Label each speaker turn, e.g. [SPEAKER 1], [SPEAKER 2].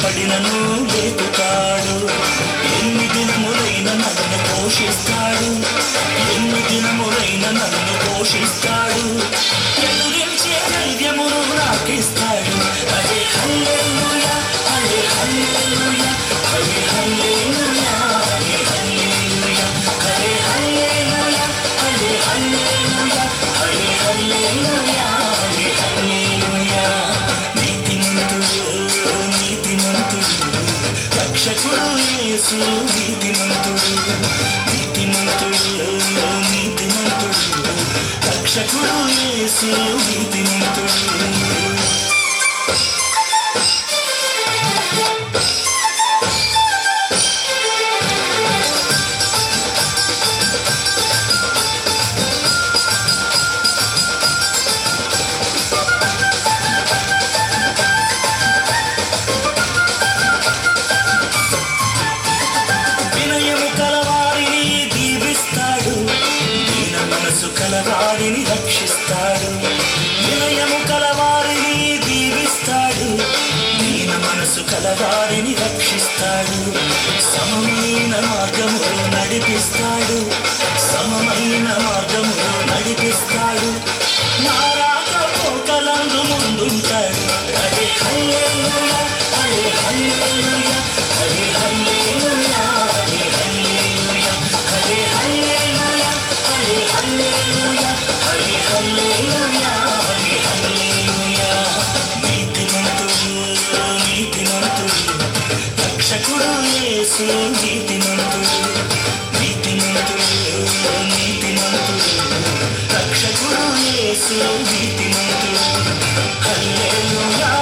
[SPEAKER 1] పడినను లేపుతాడు. ఎన్ని దినములైన నన్ను పోషిస్తాడు, ఎన్ని దినములైన నన్ను పోషిస్తాడు. ఎదురించే ధైర్యమును నాకిస్తాడు. అదే హల్లెలూయా, అదే హల్లెలూయా, అదే హల్లెలూయా, అదే హల్లెలూయా, అదే హల్లెలూయా, అదే హల్లెలూయా, అదే హల్లెలూయా, అదే హల్లెలూయా. నీతిమంతుడు, నీతిమంతుడు, రక్షకుడు యేసు నీతిమంతుడు, నీతిమంతుడు, నీతిమంతుడు, రక్షకుడు యేసు నీతిమంతుడు. వినయము కలవారిని దీవిస్తాడు, దీన మనసు కలవారిని రక్షిస్తాడు. వినయము కలవారిని దీవిస్తాడు, దీన మనసు కలవారిని రక్షిస్తాడు. సమమైన మార్గములో నడిపిస్తాడు, సమమైన మార్గములో నడిపిస్తాడు. నారాకపోకలందు ముందుంటాడు. అదే హల్లెలూయా, అదే హల్లెలూయా, అదే హల్లెలూయా, అదే హల్లెలూయా, అదే హల్లెలూయా, అదే హల్లెలూయా, అదే హల్లెలూయా, అదే హల్లెలూయా. నీతిమంతుడు, నీతిమంతుడు, రక్షకుడు యేసు నీతిమంతుడు, నీతిమంతుడు, నీతిమంతుడు, రక్షకుడు యేసు నీతిమంతుడు. హల్లెలూయా.